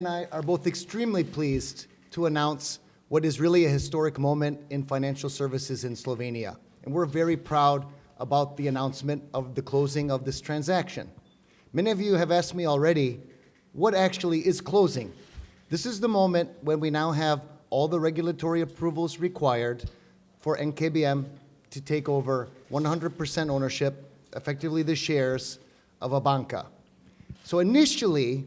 and I are both extremely pleased to announce what is really a historic moment in financial services in Slovenia. And we're very proud about the announcement of the closing of this transaction. Many of you have asked me already, what actually is closing? This is the moment when we now have all the regulatory approvals required for NKBM to take over 100% ownership, effectively the shares of Abanke. So initially,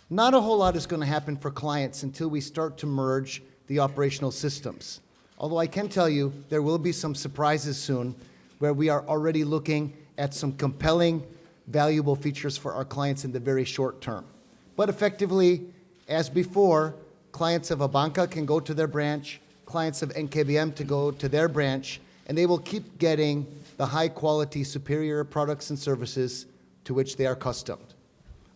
not a whole lot is going to happen for clients until we start to merge the operational systems. Although I can tell you there will be some surprises soon where we are already looking at some compelling, valuable features for our clients in the very short term. But effectively, as before, clients of Abanke can go to their branch, clients of NKBM to go to their branch, and they will keep getting the high-quality, superior products and services to which they are accustomed.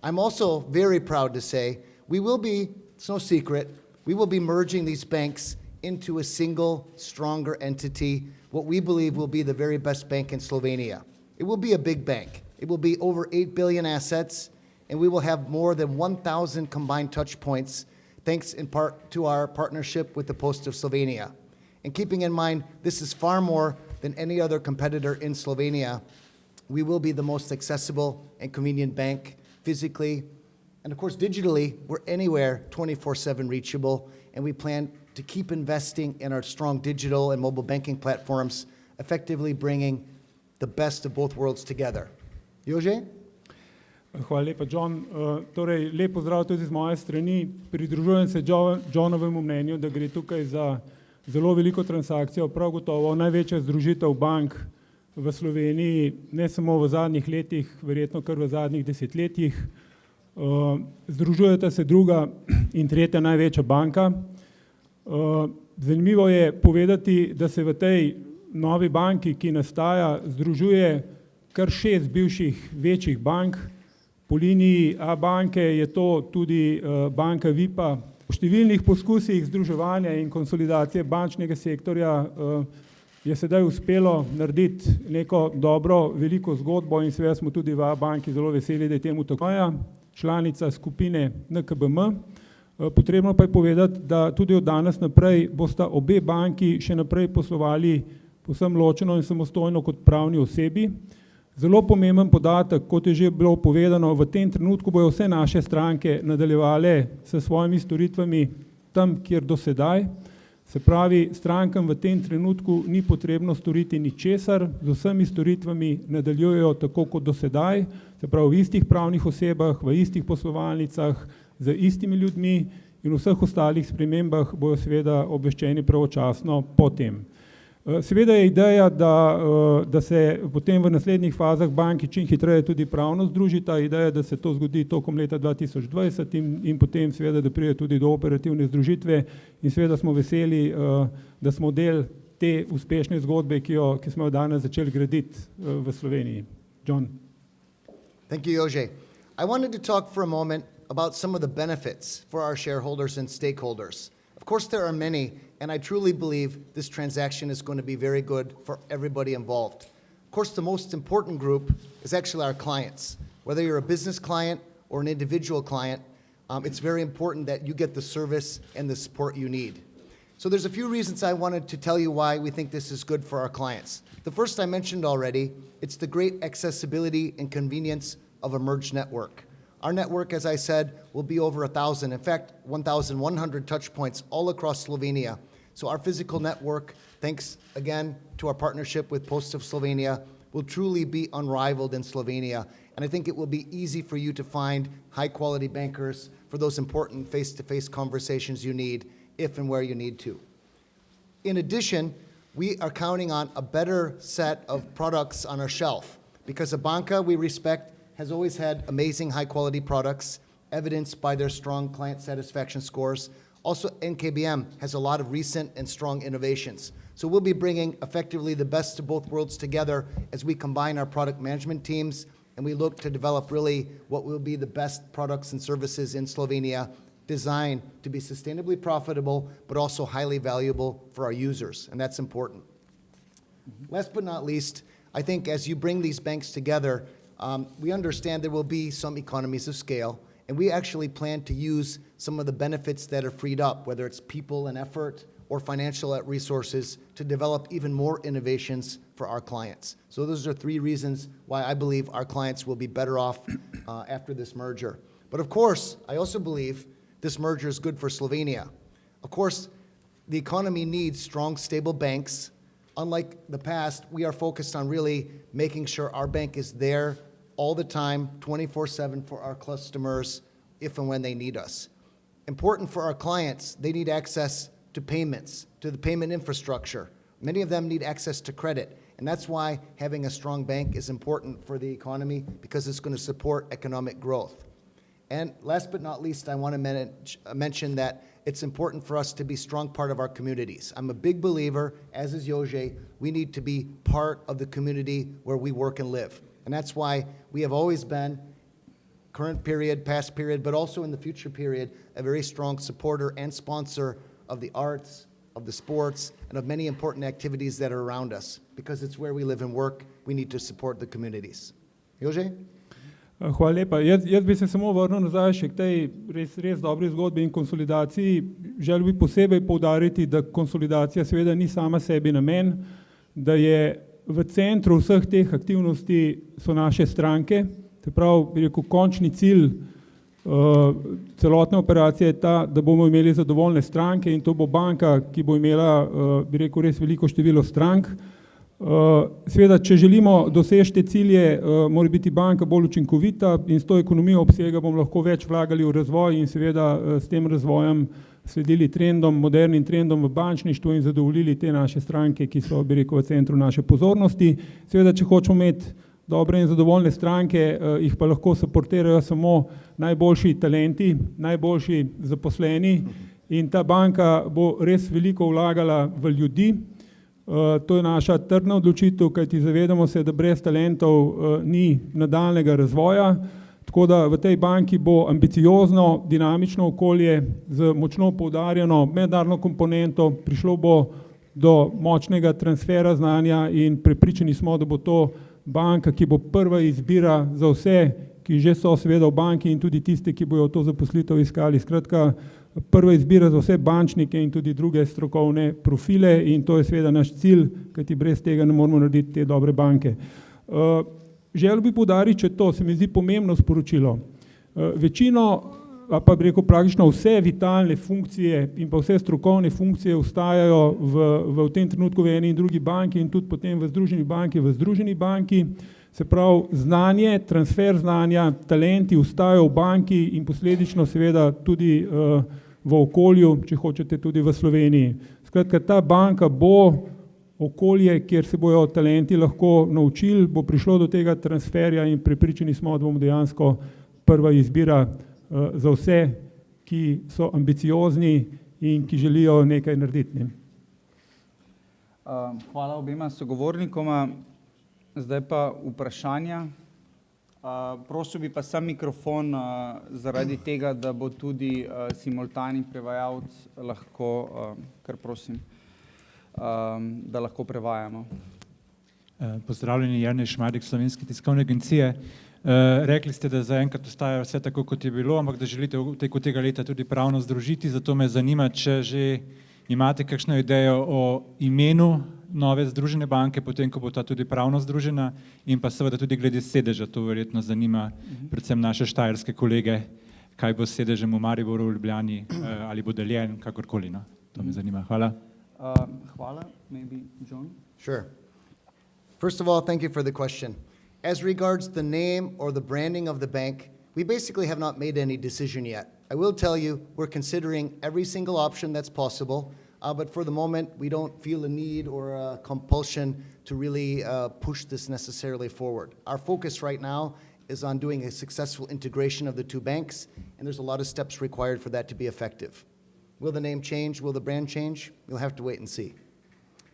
I'm also very proud to say we will be, it's no secret, we will be merging these banks into a single, stronger entity, what we believe will be the very best bank in Slovenia. It will be a big bank. It will be over 8 billion assets, and we will have more than 1,000 combined touch points, thanks in part to our partnership with the Post of Slovenia. And keeping in mind, this is far more than any other competitor in Slovenia. We will be the most accessible and convenient bank physically, and of course digitally. We're anywhere 24/7 reachable, and we plan to keep investing in our strong digital and mobile banking platforms, effectively bringing the best of both worlds together. Jože? Hvala lepa, John. Torej, lep pozdrav tudi z moje strani. Pridružujem se Johnovemu mnenju, da gre tukaj za zelo veliko transakcijo, prav gotovo največja združitev bank v Sloveniji, ne samo v zadnjih letih, verjetno kar v zadnjih desetletjih. Združujeta se druga in tretja največja banka. Zanimivo je povedati, da se v tej novi banki, ki nastaja, združuje kar 6 bivših večjih bank. Po liniji Abanke je to tudi banka VIP-a. V številnih poskusih združevanja in konsolidacije bančnega sektorja je sedaj uspelo narediti neko dobro, veliko zgodbo in seveda smo tudi v Abanki zelo veseli, da je temu tako. Članica skupine NKBM. Potrebno pa je povedati, da tudi od danes naprej bosta obe banki še naprej poslovali povsem ločeno in samostojno kot pravni osebi. Zelo pomemben podatek, kot je že bilo povedano, v tem trenutku bojo vse naše stranke nadaljevale s svojimi storitvami tam, kjer do sedaj. Se pravi, strankam v tem trenutku ni potrebno storiti ničesar, z vsemi storitvami nadaljujejo tako kot do sedaj, se pravi v istih pravnih osebah, v istih poslovalnicah, z istimi ljudmi in vseh ostalih spremembah bojo seveda obveščeni pravočasno potem. Seveda je ideja, da se potem v naslednjih fazah banki čim hitreje tudi pravno združita, ideja, da se to zgodi tokom leta 2020 in potem seveda, da pride tudi do operativne združitve in seveda smo veseli, da smo del te uspešne zgodbe, ki smo jo danes začeli graditi v Sloveniji. John. Thank you, Jože. I wanted to talk for a moment about some of the benefits for our shareholders and stakeholders. Of course, there are many, and I truly believe this transaction is going to be very good for everybody involved. Of course, the most important group is actually our clients. Whether you're a business client or an individual client, it's very important that you get the service and the support you need. So there's a few reasons I wanted to tell you why we think this is good for our clients. The first I mentioned already, it's the great accessibility and convenience of a merged network. Our network, as I said, will be over 1,000, in fact, 1,100 touch points all across Slovenia. So our physical network, thanks again to our partnership with Post of Slovenia, will truly be unrivaled in Slovenia. And I think it will be easy for you to find high-quality bankers for those important face-to-face conversations you need, if and where you need to. In addition, we are counting on a better set of products on our shelf, because Abanke, we respect, has always had amazing high-quality products, evidenced by their strong client satisfaction scores. Also, NKBM has a lot of recent and strong innovations. So we'll be bringing effectively the best of both worlds together as we combine our product management teams, and we look to develop really what will be the best products and services in Slovenia, designed to be sustainably profitable, but also highly valuable for our users, and that's important. Last but not least, I think as you bring these banks together, we understand there will be some economies of scale, And we actually plan to use some of the benefits that are freed up, whether it's people and effort or financial resources, to develop even more innovations for our clients. So those are 3 reasons why I believe our clients will be better off after this merger. But of course, I also believe this merger is good for Slovenia. Of course, the economy needs strong, stable banks. Unlike the past, we are focused on really making sure our bank is there all the time, 24/7 for our customers, if and when they need us. Important for our clients, they need access to payments, to the payment infrastructure. Many of them need access to credit, and that's why having a strong bank is important for the economy, because it's going to support economic growth. And last but not least, I want to mention that it's important for us to be a strong part of our communities. I'm a big believer, as is Jože, we need to be part of the community where we work and live. And that's why we have always been, current period, past period, but also in the future period, a very strong supporter and sponsor of the arts, of the sports, and of many important activities that are around us. Because it's where we live and work, we need to support the communities. Jože? Hvala lepa. Jaz bi se samo vrnil nazaj še k tej res dobri zgodbi in konsolidaciji. Želel bi posebej poudariti, da konsolidacija seveda ni sama sebi namen, da je v centru vseh teh aktivnosti so naše stranke. Se pravi, bi rekel, končni cilj celotne operacije je ta, da bomo imeli zadovoljne stranke, in to bo banka, ki bo imela, bi rekel, res veliko število strank. Seveda, če želimo doseči te cilje, mora biti banka bolj učinkovita, in s to ekonomijo obsega bomo lahko več vlagali v razvoj in seveda s tem razvojem sledili trendom, modernim trendom v bančništvu in zadovoljili te naše stranke, ki so, bi rekel, v centru naše pozornosti. Seveda, če hočemo imeti dobre in zadovoljne stranke, jih pa lahko suportirajo samo najboljši talenti, najboljši zaposleni, in ta banka bo res veliko vlagala v ljudi. To je naša trdna odločitev, kajti zavedamo se, da brez talentov ni nadaljnjega razvoja, tako da v tej banki bo ambiciozno, dinamično okolje z močno poudarjeno mednarodno komponento, prišlo bo do močnega transfera znanja in prepričani smo, da bo to banka, ki bo prva izbira za vse, ki že so seveda v banki, in tudi tiste, ki bojo to zaposlitev iskali. Skratka, prva izbira za vse bančnike in tudi druge strokovne profile, in to je seveda naš cilj, kajti brez tega ne moremo narediti te dobre banke. Želel bi poudariti, če to se mi zdi pomembno sporočilo. Večino, pa bi rekel praktično vse vitalne funkcije in pa vse strokovne funkcije ostajajo v tem trenutku v eni in drugi banki in tudi potem v združeni banki. Se pravi, znanje, transfer znanja, talenti ostajajo v banki in posledično seveda tudi v okolju, če hočete tudi v Sloveniji. Skratka, ta banka bo okolje, kjer se bojo talenti lahko naučili, bo prišlo do tega transferja in prepričani smo, da bomo dejansko prva izbira za vse, ki so ambiciozni in ki želijo nekaj narediti. Hvala obema sogovornikoma. Zdaj pa vprašanja. Prosil bi pa sam mikrofon zaradi tega, da bo tudi simultani prevajalec lahko, kar prosim, da lahko prevajamo. Pozdravljeni, Jernej Šmardik, Slovenske tiskovne agencije. Rekli ste, da zaenkrat ostaja vse tako, kot je bilo, ampak da želite v teku tega leta tudi pravno združiti, zato me zanima, če že imate kakšno idejo o imenu nove združene banke, potem, ko bo ta tudi pravno združena, in pa seveda tudi glede sedeža, to verjetno zanima predvsem naše štajerske kolege, kaj bo s sedežem v Mariboru, v Ljubljani, ali bo deljen, kakorkoli. No? To me zanima. Hvala. Hvala. Maybe John? Sure. First of all, thank you for the question. As regards the name or the branding of the bank, we basically have not made any decision yet. I will tell you, we're considering every single option that's possible, but for the moment, we don't feel a need or a compulsion to really push this necessarily forward. Our focus right now is on doing a successful integration of the two banks, and there's a lot of steps required for that to be effective. Will the name change? Will the brand change? You'll have to wait and see.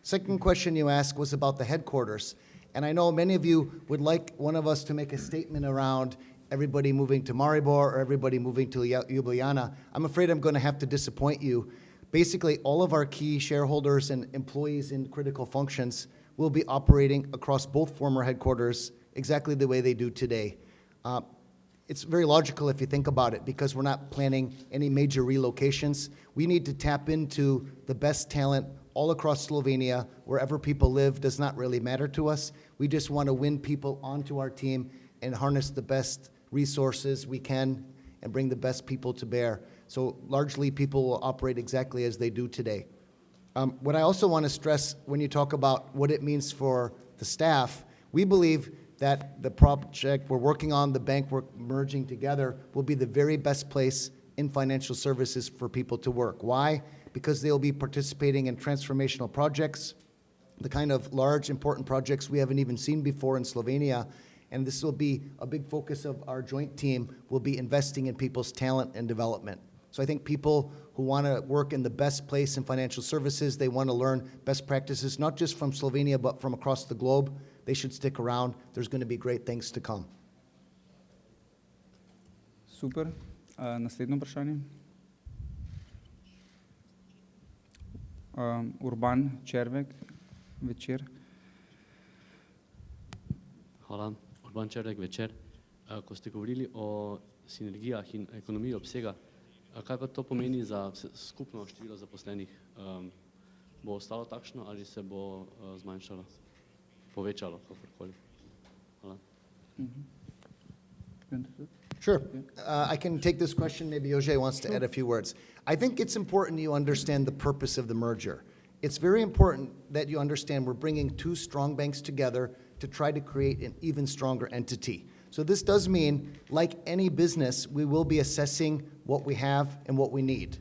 Second question you asked was about the headquarters. And I know many of you would like one of us to make a statement around everybody moving to Maribor or everybody moving to Ljubljana. I'm afraid I'm going to have to disappoint you. Basically, all of our key shareholders and employees in critical functions will be operating across both former headquarters exactly the way they do today. it's very logical if you think about it, because we're not planning any major relocations. We need to tap into the best talent all across Slovenia. Wherever people live does not really matter to us. We just want to win people onto our team and harness the best resources we can and bring the best people to bear. So largely people will operate exactly as they do today. What I also want to stress when you talk about what it means for the staff, we believe that the project we're working on, the bank we're merging together, will be the very best place in financial services for people to work. Why? Because they'll be participating in transformational projects, the kind of large, important projects we haven't even seen before in Slovenia. And this will be a big focus of our joint team, will be investing in people's talent and development. So I think people who want to work in the best place in financial services, they want to learn best practices, not just from Slovenia, but from across the globe. They should stick around. There's going to be great things to come. Super. Naslednje vprašanje. Urban Červek, Večer. Hvala. Urban Červek, Večer. Ko ste govorili o sinergijah in ekonomiji obsega, kaj pa to pomeni za skupno število zaposlenih? Bo ostalo takšno ali se bo zmanjšalo, povečalo, kakorkoli? Hvala. Sure. I can take this question. Maybe Jože wants to add a few words. I think it's important you understand the purpose of the merger. It's very important that you understand we're bringing two strong banks together to try to create an even stronger entity. So this does mean, like any business, we will be assessing what we have and what we need.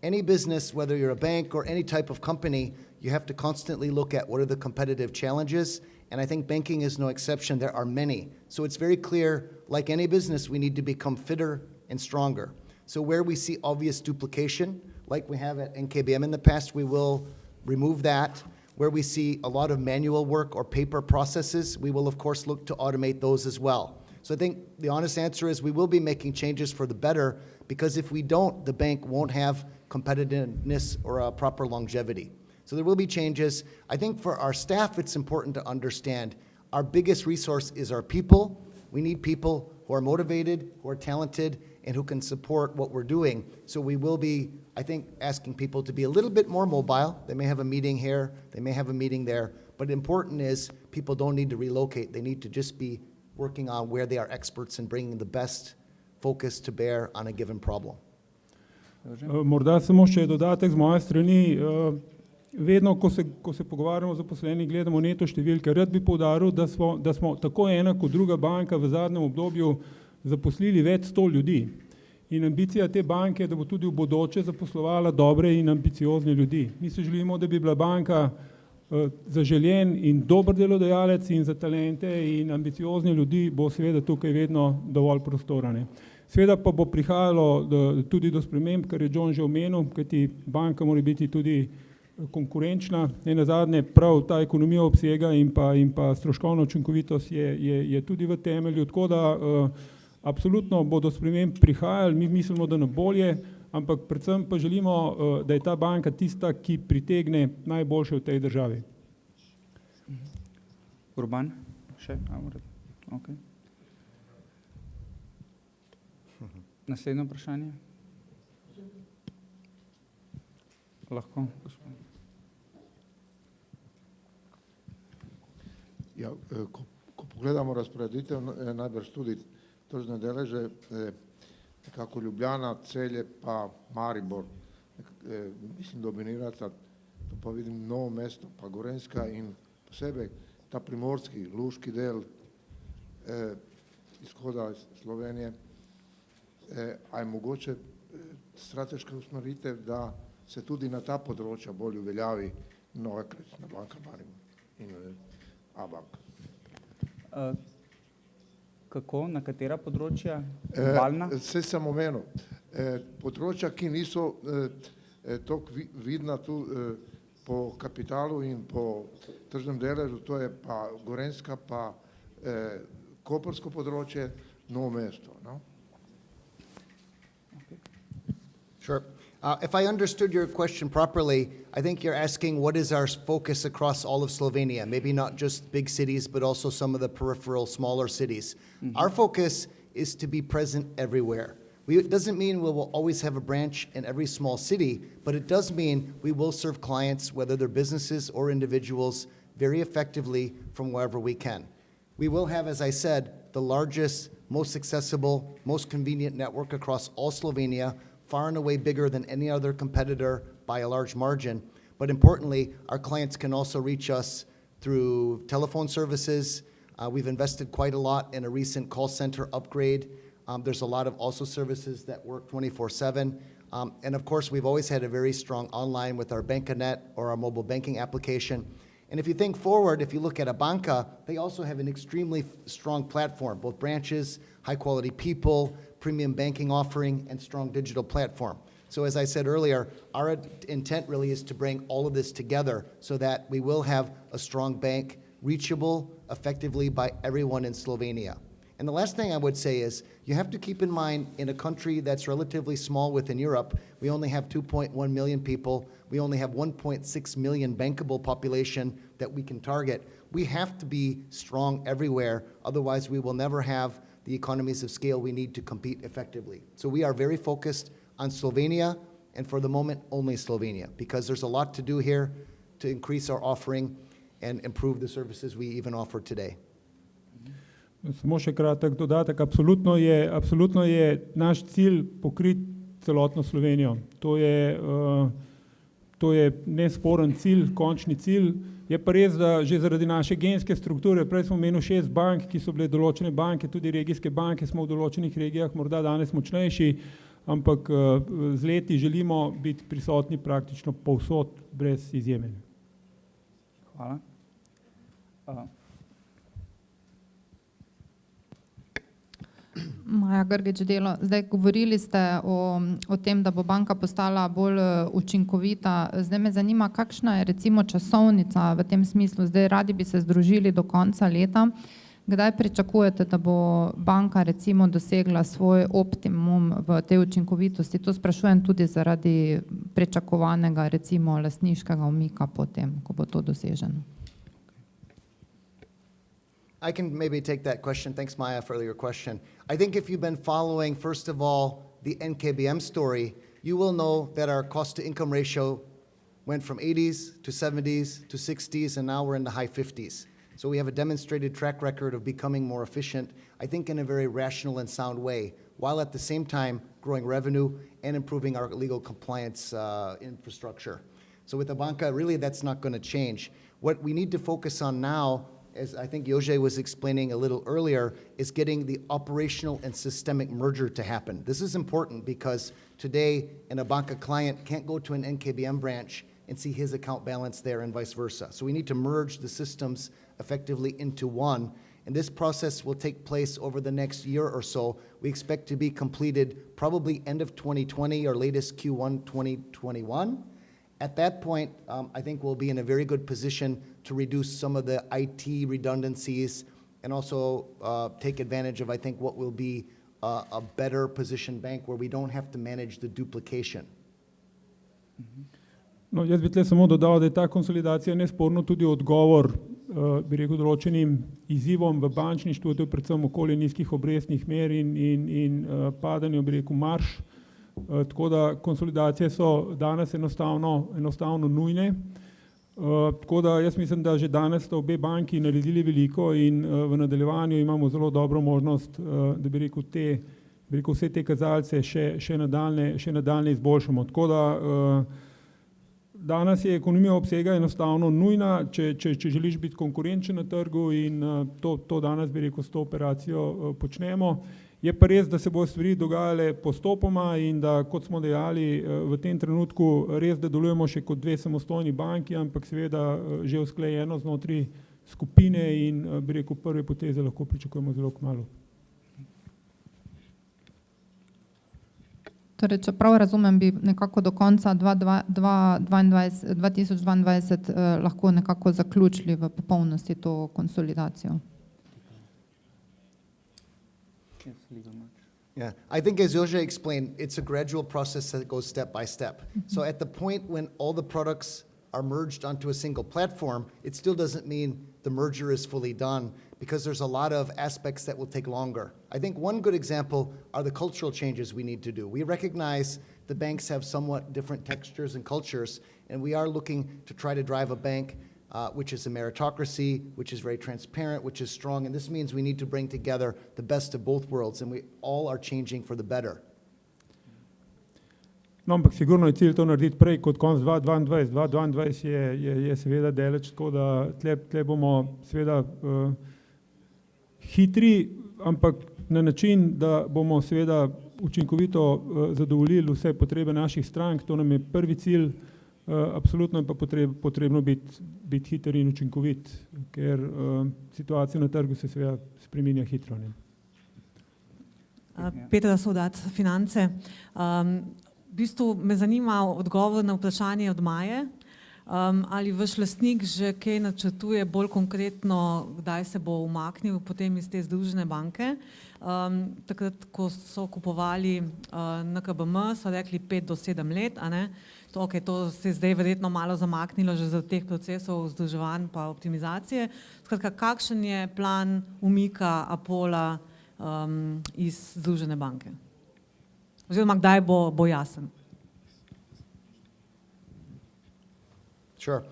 Any business, whether you're a bank or any type of company, you have to constantly look at what are the competitive challenges, and I think banking is no exception. There are many. So it's very clear, like any business, we need to become fitter and stronger. So where we see obvious duplication, like we have at NKBM in the past, we will remove that. Where we see a lot of manual work or paper processes, we will of course look to automate those as well. So I think the honest answer is we will be making changes for the better, because if we don't, the bank won't have competitiveness or a proper longevity. So there will be changes. I think for our staff, it's important to understand our biggest resource is our people. We need people who are motivated, who are talented, and who can support what we're doing. So we will be, I think, asking people to be a little bit more mobile. They may have a meeting here, they may have a meeting there, but important is people don't need to relocate. They need to just be working on where they are experts and bringing the best focus to bear on a given problem. Morda samo še dodatek z moje strani. Vedno, ko se pogovarjamo z zaposlenimi, gledamo neto številke. Rad bi poudaril, da smo tako ena kot druga banka v zadnjem obdobju zaposlili več 100 ljudi. In ambicija te banke je, da bo tudi v bodoče zaposlovala dobre in ambiciozne ljudi. Mi se želimo, da bi bila banka zaželjen in dober delodajalec, in za talente in ambiciozne ljudi bo seveda tukaj vedno dovolj prostora. Seveda pa bo prihajalo tudi do sprememb, kar je John že omenil, kajti banka mora biti tudi konkurenčna. Nenazadnje prav ta ekonomija obsega in pa stroškovna učinkovitost je tudi v temelju, tako da absolutno bodo sprememb prihajali, mi mislimo, da na bolje, ampak predvsem pa želimo, da je ta banka tista, ki pritegne najboljše v tej državi. Urban, še? Okay. Naslednje vprašanje? Lahko, gospod. Ja, ko pogledamo razporeditev, najbrž tudi tržne deleže, nekako Ljubljana, Celje pa Maribor, mislim, dominirata, to pa vidim Novo mesto, pa Gorenjska in posebej ta primorski, luški del izhoda iz Slovenije, a je mogoče strateška usmeritev, da se tudi na ta področja bolj uveljavi Nova kreditna banka Maribor in Abanke. Kako, na katera področja? Obalna? Saj sem omenil. Področja, ki niso toliko vidna tu po kapitalu in po tržnem deležu, to je pa Gorenjska, pa koprsko področje, Novo mesto. No? Sure. If I understood your question properly, I think you're asking what is our focus across all of Slovenia, maybe not just big cities, but also some of the peripheral smaller cities. Mm-hmm. Our focus is to be present everywhere. It doesn't mean we will always have a branch in every small city, but it does mean we will serve clients, whether they're businesses or individuals, very effectively from wherever we can. We will have, as I said, the largest, most accessible, most convenient network across all Slovenia, far and away bigger than any other competitor by a large margin. But importantly, our clients can also reach us through telephone services. We've invested quite a lot in a recent call center upgrade. There's a lot of also services that work 24/7. And of course, we've always had a very strong online with our Bankanet or our mobile banking application. And if you think forward, if you look at Abanke, they also have an extremely strong platform, both branches, high quality people, premium banking offering, and strong digital platform. So as I said earlier, our intent really is to bring all of this together so that we will have a strong bank reachable effectively by everyone in Slovenia. And the last thing I would say is you have to keep in mind in a country that's relatively small within Europe, we only have 2.1 million people. We only have 1.6 million bankable population that we can target. We have to be strong everywhere. Otherwise, we will never have the economies of scale we need to compete effectively. So we are very focused on Slovenia, and for the moment, only Slovenia, because there's a lot to do here to increase our offering and improve the services we even offer today. Samo še kratek dodatek. Absolutno je naš cilj pokriti celotno Slovenijo. To je nesporen cilj, končni cilj. Je pa res, da že zaradi naše genske strukture, prej smo imeli 6 bank, ki so bile določene banke, tudi regijske banke, smo v določenih regijah morda danes močnejši, ampak z leti želimo biti prisotni praktično povsod, brez izjeme. Hvala. Maja Grgič Delo, zdaj govorili ste o tem, da bo banka postala bolj učinkovita. Zdaj me zanima, kakšna je recimo časovnica v tem smislu. Zdaj radi bi se združili do konca leta. Kdaj pričakujete, da bo banka recimo dosegla svoj optimum v tej učinkovitosti? To sprašujem tudi zaradi pričakovanega recimo lastniškega umika potem, ko bo to doseženo. I can maybe take that question. Thanks, Maya, for your question. I think if you've been following, first of all, the NKBM story, you will know that our cost-to-income ratio went from 80s to 70s to 60s, and now we're in the high 50s. So we have a demonstrated track record of becoming more efficient, I think in a very rational and sound way, while at the same time growing revenue and improving our legal compliance infrastructure. So with Abanke, really that's not going to change. What we need to focus on now, as I think Jože was explaining a little earlier, is getting the operational and systemic merger to happen. This is important because today an Abanke client can't go to an NKBM branch and see his account balance there and vice versa. So we need to merge the systems effectively into one. And this process will take place over the next year or so. We expect to be completed probably end of 2020 or latest Q1 2021. At that point, I think we'll be in a very good position to reduce some of the IT redundancies and also take advantage of, I think, what will be a better positioned bank where we don't have to manage the duplication. No, jaz bi tle samo dodal, da je ta konsolidacija nesporno tudi odgovor, bi rekel, določenim izzivom v bančništvu, to je predvsem okolje nizkih obrestnih mer in padanju, bi rekel, marž. Tako da konsolidacije so danes enostavno nujne. Tako da jaz mislim, da že danes sta obe banki naredili veliko in v nadaljevanju imamo zelo dobro možnost, da bi rekel, vse te kazalce še nadaljne izboljšamo. Tako da danes je ekonomija obsega enostavno nujna, če želiš biti konkurenčen na trgu in to danes, bi rekel, s to operacijo počnemo. Je pa res, da se bo stvari dogajale postopoma in da, kot smo dejali, v tem trenutku res, da delujemo še kot dve samostojni banki, ampak seveda že usklajeno znotraj skupine in, bi rekel, prve poteze lahko pričakujemo zelo kmalu. Torej, če prav razumem, bi nekako do konca 2022 lahko nekako zaključili v popolnosti to konsolidacijo. Yeah, I think as Jože explained, it's a gradual process that goes step by step. So at the point when all the products are merged onto a single platform, it still doesn't mean the merger is fully done because there's a lot of aspects that will take longer. I think one good example are the cultural changes we need to do. We recognize the banks have somewhat different textures and cultures, and we are looking to try to drive a bank which is a meritocracy, which is very transparent, which is strong, and this means we need to bring together the best of both worlds, and we all are changing for the better. No, ampak sigurno je cilj to narediti prej kot konec 2022. 2022 je seveda daleč, tako da tle bomo seveda hitri, ampak na način, da bomo seveda učinkovito zadovoljili vse potrebe naših strank. To nam je prvi cilj, absolutno je pa potrebno biti hiter in učinkovit, ker situacija na trgu se seveda spreminja hitro. Ne? Petra Sovdat, Finance. V bistvu me zanima odgovor na vprašanje od Maje, ali vaš lastnik že kaj načrtuje bolj konkretno, kdaj se bo umaknil potem iz te združene banke. Takrat, ko so kupovali Nove KBM, so rekli 5 do 7 let, a ne? To se je zdaj verjetno malo zamaknilo že za teh procesov združevanj pa optimizacije. Skratka, kakšen je plan umika Apola iz združene banke? Oziroma, kdaj bo jasen? Sure.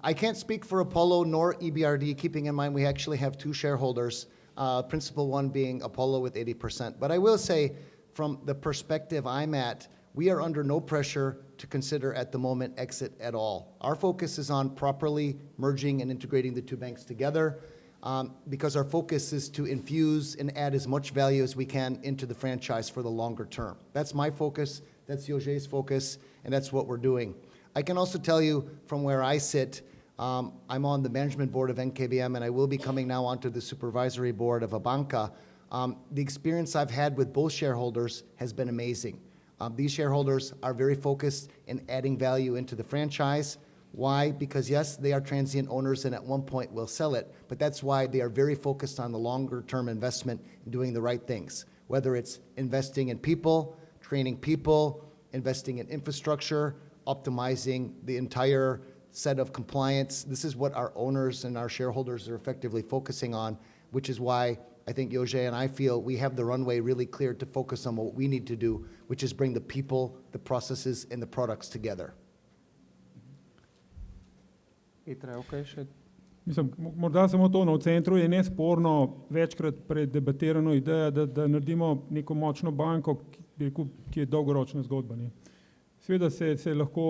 I can't speak for Apollo nor EBRD, keeping in mind we actually have two shareholders, principal one being Apollo with 80%. But I will say, from the perspective I'm at, we are under no pressure to consider at the moment exit at all. Our focus is on properly merging and integrating the two banks together, because our focus is to infuse and add as much value as we can into the franchise for the longer term. That's my focus, that's Jože's focus, and that's what we're doing. I can also tell you from where I sit, I'm on the management board of NKBM, and I will be coming now onto the supervisory board of Abanke. The experience I've had with both shareholders has been amazing. These shareholders are very focused in adding value into the franchise. Why? Because yes, they are transient owners and at one point will sell it, but that's why they are very focused on the longer term investment and doing the right things. Whether it's investing in people, training people, investing in infrastructure, optimizing the entire set of compliance. This is what our owners and our shareholders are effectively focusing on, which is why I think Jože and I feel we have the runway really clear to focus on what we need to do, which is bring the people, the processes, and the products together. Petra, okay, še? Mislim, morda samo to, v centru je nesporno večkrat predebatirano ideja, da naredimo neko močno banko, ki je dolgoročna zgodba. Ne. Seveda se lahko,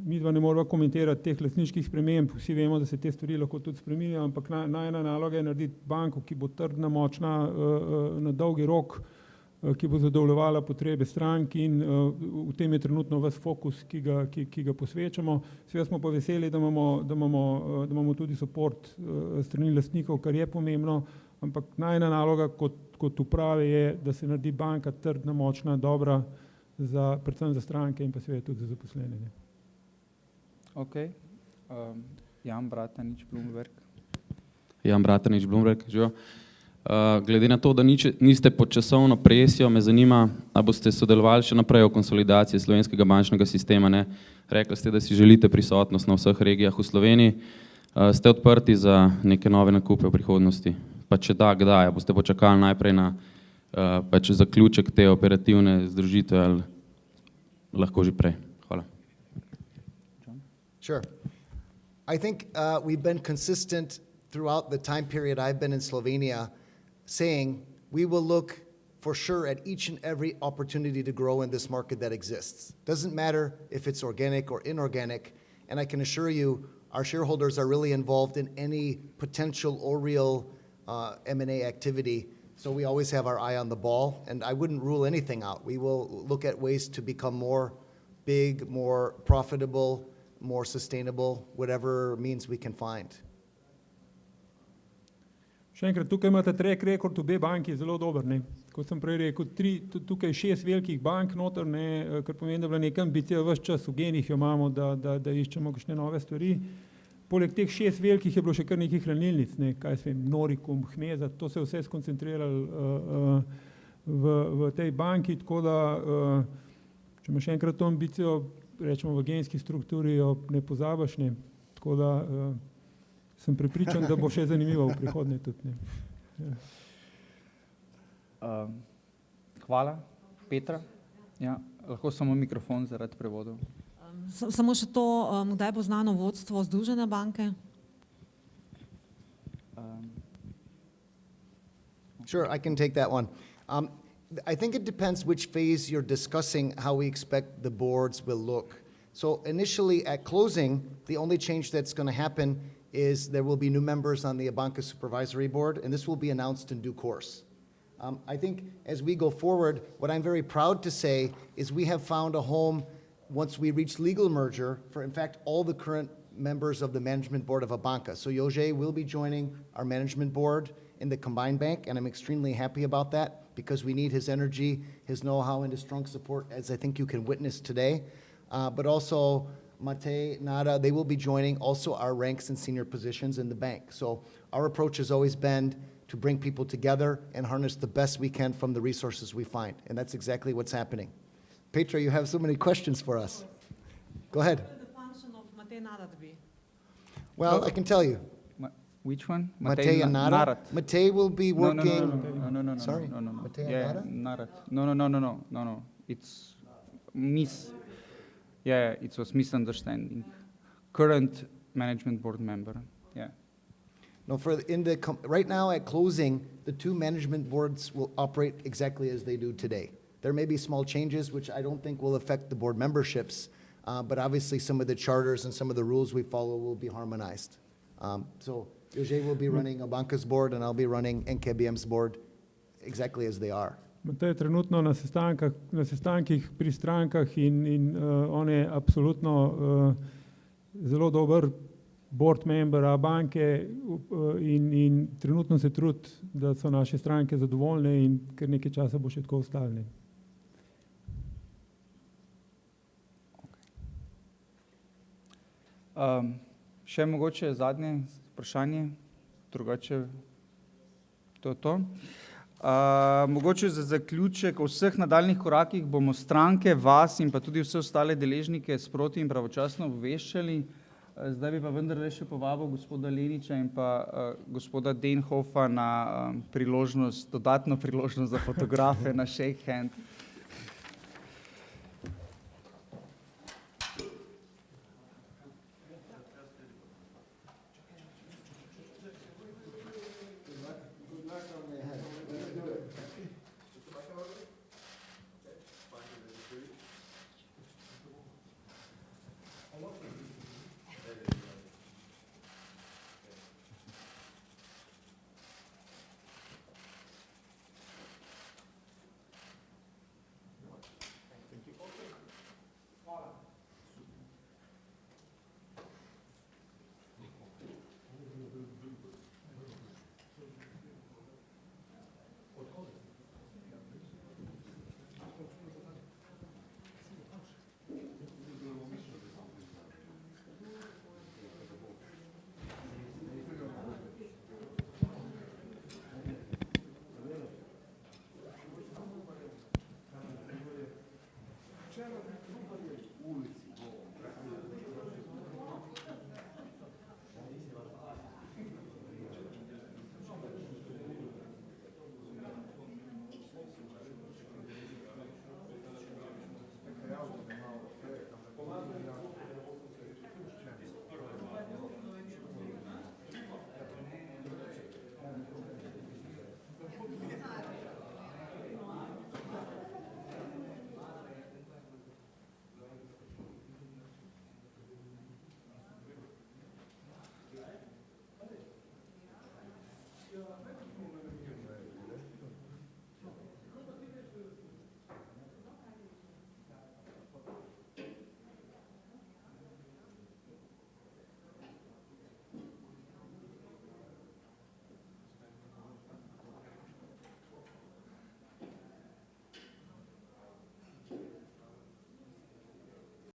midva ne morava komentirati teh lastniških sprememb, vsi vemo, da se te stvari lahko tudi spreminjajo, ampak najna naloga je narediti banko, ki bo trdna, močna, na dolgi rok, ki bo zadovoljevala potrebe strank, in v tem je trenutno ves fokus, ki ga posvečamo. Seveda smo pa veseli, da imamo tudi support strani lastnikov, kar je pomembno, ampak najna naloga kot uprave je, da se naredi banka trdna, močna, dobra, predvsem za stranke in pa seveda tudi za zaposlene. Ok. Jan Bratanič, Bloomberg. Jan Bratanič, Bloomberg, živo. Glede na to, da niste pod časovno presijo, me zanima, a boste sodelovali še naprej v konsolidaciji slovenskega bančnega sistema, ne? Rekli ste, da si želite prisotnost na vseh regijah v Sloveniji. Ste odprti za neke nove nakupe v prihodnosti? Pa če da, kdaj? Boste počakali najprej na zaključek te operativne združitve ali lahko že prej? Hvala. Sure. I think we've been consistent throughout the time period I've been in Slovenia, saying we will look for sure at each and every opportunity to grow in this market that exists. Doesn't matter if it's organic or inorganic, and I can assure you our shareholders are really involved in any potential or real M&A activity, so we always have our eye on the ball, and I wouldn't rule anything out. We will look at ways to become more big, more profitable, more sustainable, whatever means we can find. Še enkrat, tukaj imate track record obe banki zelo dober, ne. Kot sem prej rekel, tukaj 6 velikih bank noter, ne, kar pomeni, da je bila neka ambicija ves čas, v genih jo imamo, da iščemo kakšne nove stvari. Poleg teh 6 velikih je bilo še kar nekih hranilnic, ne, kaj se vem, Norikum, Hmeza, to se je vse skoncentriralo v tej banki, tako da, če ima še enkrat to ambicijo, rečemo v genski strukturi, jo ne pozabiš, ne. Tako da sem prepričan, da bo še zanimivo v prihodnje tudi, ne. Ja. Hvala. Petra? Ja, lahko samo mikrofon zaradi prevodov. Samo še to, kdaj bo znano vodstvo Združene banke? Sure, I can take that one. I think it depends which phase you're discussing how we expect the boards will look. So initially at closing, the only change that's going to happen is there will be new members on the Abanke Supervisory Board, and this will be announced in due course. I think as we go forward, what I'm very proud to say is we have found a home once we reach legal merger for, in fact, all the current members of the management board of Abanke. So Jože will be joining our management board in the combined bank, and I'm extremely happy about that because we need his energy, his know-how, and his strong support, as I think you can witness today. But also Mate, Nada, they will be joining also our ranks and senior positions in the bank. So our approach has always been to bring people together and harness the best we can from the resources we find. And that's exactly what's happening. Petra, you have so many questions for us. Go ahead. What will the function of Mate Nadat be? Well, I can tell you. Which one? Mate and Nada. Mate will be working. No. Sorry? No. Mate and Yeah, Nada? Narat. No. It's it was misunderstanding. Current management board member. Yeah. No, right now at closing, the two management boards will operate exactly as they do today. There may be small changes, which I don't think will affect the board memberships, but obviously some of the charters and some of the rules we follow will be harmonized. So Jože will be running Abanke's board and I'll be running NKBM's board exactly as they are. Matej je trenutno na sestankih pri strankah in on je absolutno zelo dober board member Abanke in trenutno se trudi, da so naše stranke zadovoljne in ker nekaj časa bo še tako ostalo. Še mogoče zadnje vprašanje, drugače to je to. Mogoče za zaključek o vseh nadaljnih korakih bomo stranke, vas in pa tudi vse ostale deležnike sproti in pravočasno obveščali. Zdaj bi pa vendarle še povabil gospoda Leniča in pa gospoda Denhofa na dodatno priložnost za fotografe na shake hand.